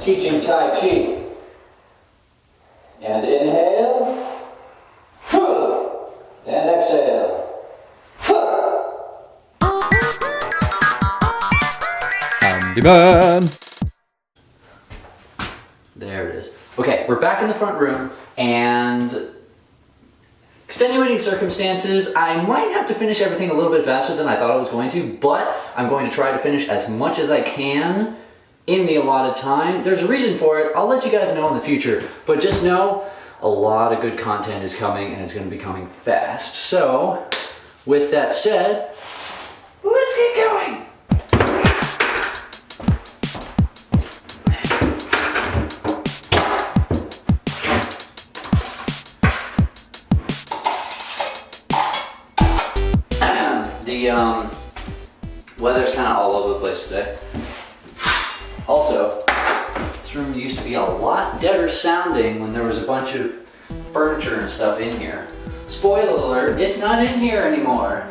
teaching Tai Chi. And inhale. And exhale. Handyman! There it is. Okay, we're back in the front room, and extenuating circumstances, I might have to finish everything a little bit faster than I thought I was going to, but I'm going to try to finish as much as I can in the allotted time. There's a reason for it. I'll let you guys know in the future, but just know a lot of good content is coming, and it's going to be coming fast. So, with that said, let's get going! The weather's kind of all over the place today. Also, this room used to be a lot deader sounding when there was a bunch of furniture and stuff in here. Spoiler alert, it's not in here anymore.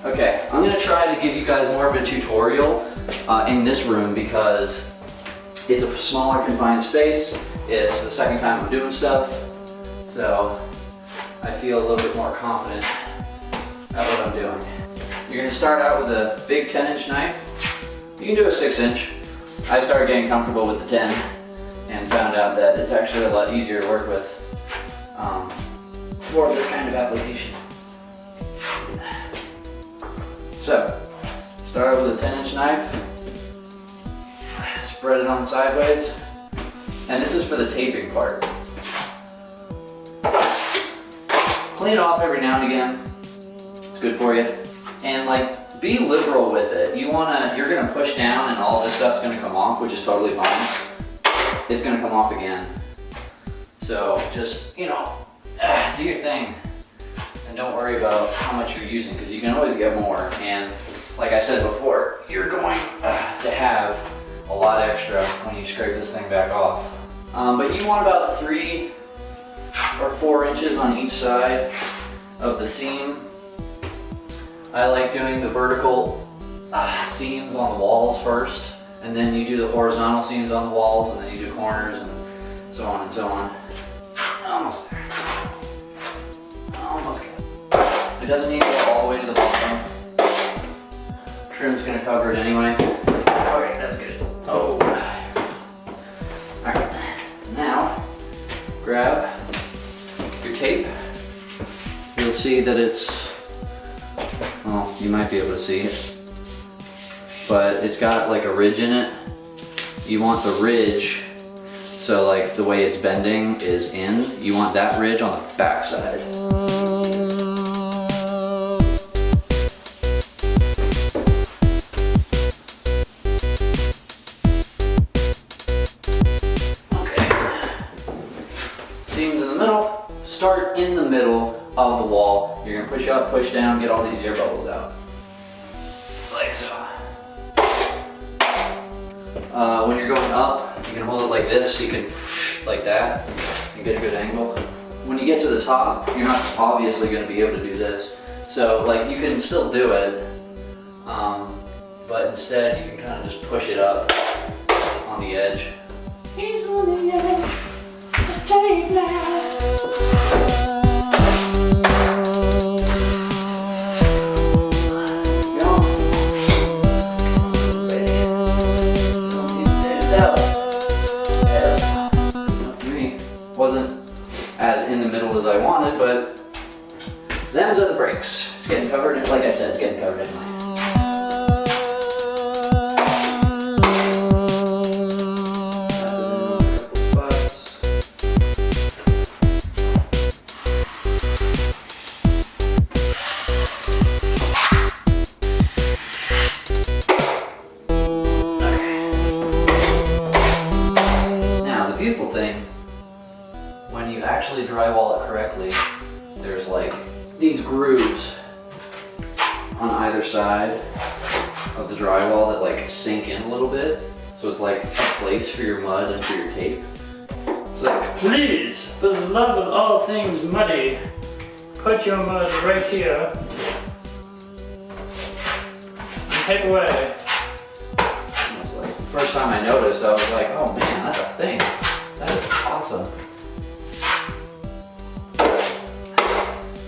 Okay, I'm gonna try to give you guys more of a tutorial in this room because it's a smaller confined space. It's the second time I'm doing stuff, so I feel a little bit more confident at what I'm doing. You're gonna start out with a big 10-inch knife. You can do a 6-inch. I started getting comfortable with the 10 and found out that it's actually a lot easier to work with for this kind of application. So, start with a 10-inch knife, spread it on sideways, and this is for the taping part. Clean it off every now and again. It's good for you. And like, be liberal with it. You're gonna push down and all this stuff's gonna come off, which is totally fine. It's gonna come off again. So just, do your thing. And don't worry about how much you're using, because you can always get more. And like I said before, you're going to have a lot extra when you scrape this thing back off. But you want about 3 or 4 inches on each side of the seam. I like doing the vertical seams on the walls first, and then you do the horizontal seams on the walls, and then you do corners, and so on and so on. Almost there. Almost good. It doesn't need to go all the way to the bottom. Trim's gonna cover it anyway. Okay, that's good. Oh. Alright, now grab your tape. You'll see that it's, well, you might be able to see it, but it's got like a ridge in it. You want the ridge, so like the way it's bending is in, you want that ridge on the back side. Okay. Seams in the middle, start in the middle of the wall. You're gonna push up, push down, get all these air bubbles out. Like so. When you're going up, you can hold it like this, so you can like that, and get a good angle. When you get to the top, you're not obviously gonna be able to do this. So like, you can still do it, but instead you can kind of just push it up on the edge. He's on the edge, take now. Wasn't as in the middle as I wanted, but them's are the breaks. It's getting covered, like I said, it's getting covered anyway. Now, the beautiful thing, when you actually drywall it correctly, there's like these grooves on either side of the drywall that like sink in a little bit. So it's like a place for your mud and for your tape. It's like, please, for the love of all things muddy, put your mud right here and take away. almost like first time I noticed, I was like, oh man, that's a thing. That is awesome.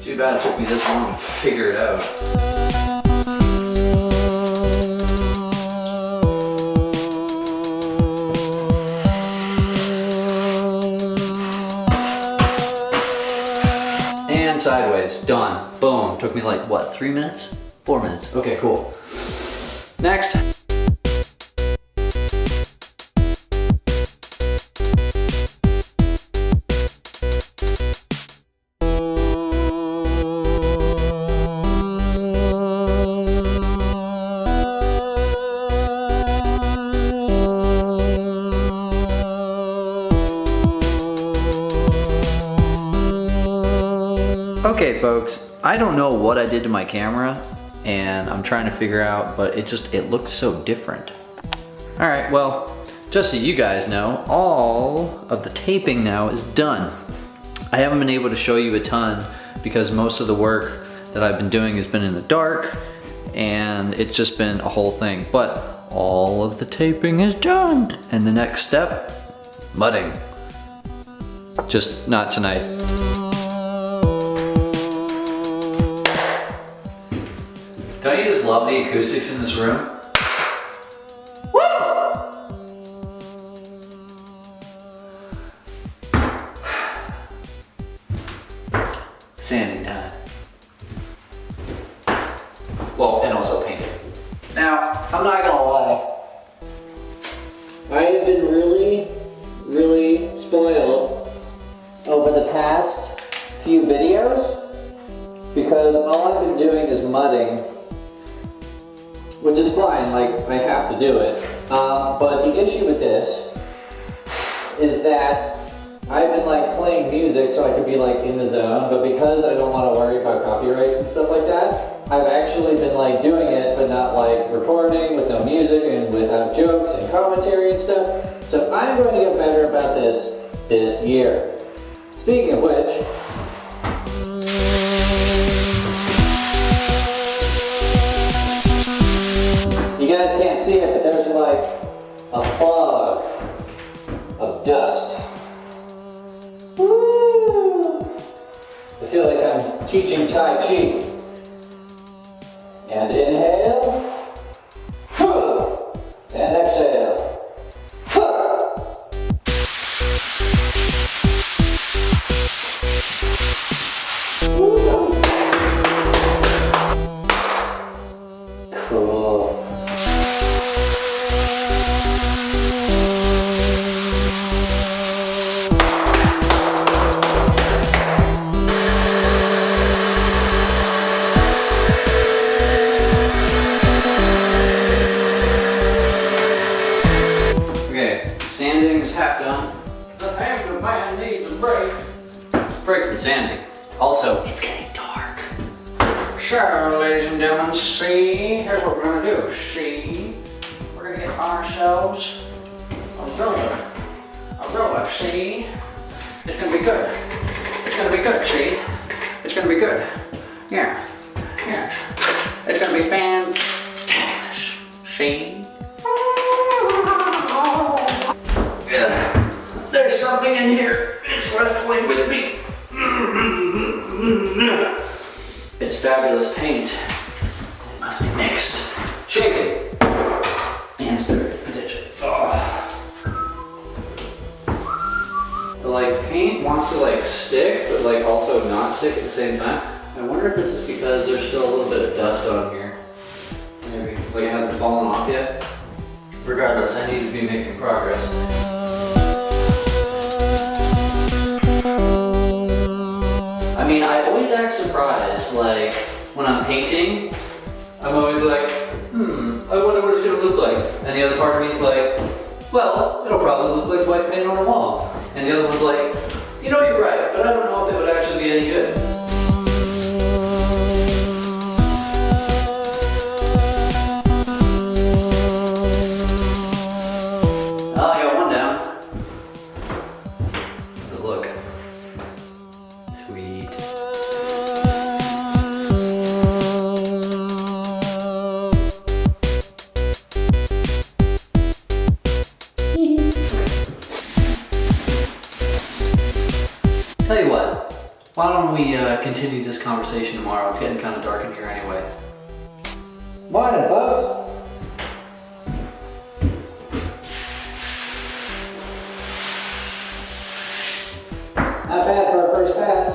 Too bad it took me this long to figure it out. And sideways, done. Boom. Took me like, what, 3 minutes? 4 minutes. Okay, cool. Next. Okay folks, I don't know what I did to my camera and I'm trying to figure out, but it looks so different. All right, well, just so you guys know, all of the taping now is done. I haven't been able to show you a ton because most of the work that I've been doing has been in the dark and it's just been a whole thing, but all of the taping is done. And the next step, mudding. Just not tonight. Don't you just love the acoustics in this room? Woo! Sanding time. Well, and also painting. Now, I'm not gonna lie. I have been really spoiled over the past few videos because all I've been doing is mudding. Which is fine, like, I have to do it. But the issue with this is that I've been like playing music so I could be like in the zone, but because I don't want to worry about copyright and stuff like that, I've actually been like doing it, but not like recording with no music and without jokes and commentary and stuff. So I'm going to get better about this year. Speaking of which, you guys can't see it, but there's like a fog of dust. Woo! I feel like I'm teaching Tai Chi. And inhale. And exhale. Cool. Sanding is half done. The hammer man needs a break. Break from sanding. Also, it's getting dark. So, ladies and gentlemen, see, here's what we're gonna do. See, we're gonna get ourselves a roller, see? It's gonna be good. It's gonna be good, see? It's gonna be good. Yeah, yes. It's gonna be fantastic, see? There's something in here. It's wrestling with me. It's fabulous paint. It must be mixed. Shaken. And stirred, potentially. Like paint wants to like stick, but like also not stick at the same time. I wonder if this is because there's still a little bit of dust on here. Maybe. Like it hasn't fallen off yet. Regardless, I need to be making progress. I mean, I always act surprised, like, when I'm painting, I'm always like, I wonder what it's gonna look like. And the other part of me is like, well, it'll probably look like white paint on a wall. And the other one's like, you know, you're right, but I don't know if it would actually be any good. Oh, I got one down. Good look. Sweet. Why don't we continue this conversation tomorrow? It's getting kind of dark in here anyway. Morning, folks. Not bad for a first pass.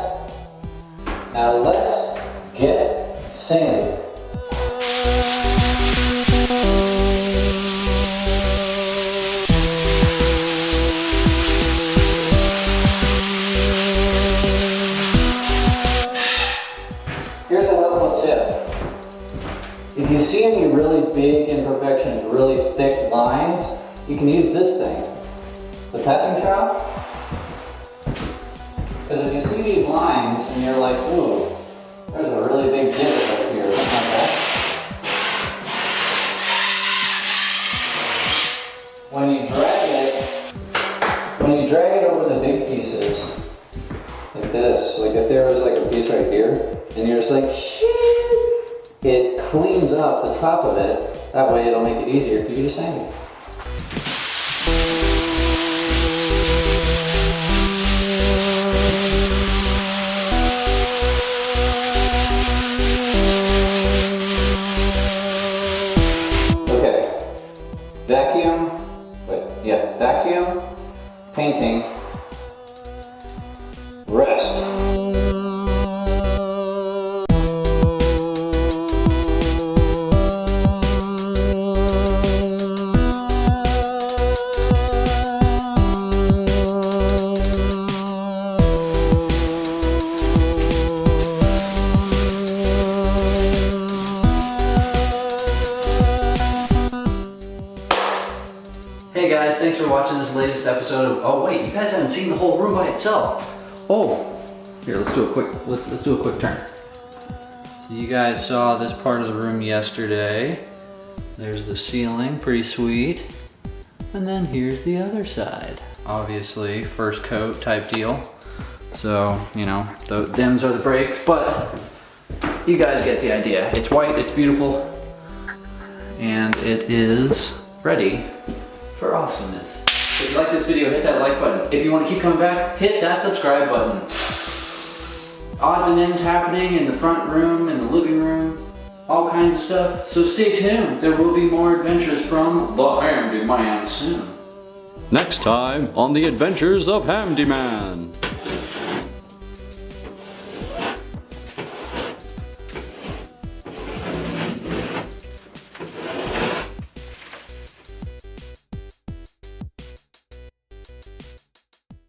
Now let's get singing. Here's a helpful tip. If you see any really big imperfections, really thick lines, you can use this thing, the patching trowel. Because if you see these lines and you're like, ooh, there's a really big divot over here, something like that. When you drag it over the big pieces, like this, like if there was like a piece right here, and you're just like, shit, it cleans up the top of it. That way it'll make it easier for you to sand. Okay, vacuum, painting, rest. Hey guys, thanks for watching this latest episode of, oh wait, you guys haven't seen the whole room by itself. Oh, here, let's do a quick turn. So you guys saw this part of the room yesterday. There's the ceiling, pretty sweet. And then here's the other side. Obviously, first coat type deal. So, you know, the dims are the brakes, but you guys get the idea. It's white, it's beautiful, and it is ready for awesomeness. If you like this video, hit that like button. If you want to keep coming back, hit that subscribe button. Odds and ends happening in the front room, in the living room, all kinds of stuff. So stay tuned. There will be more adventures from the Handyman soon. Next time on the Adventures of Handyman.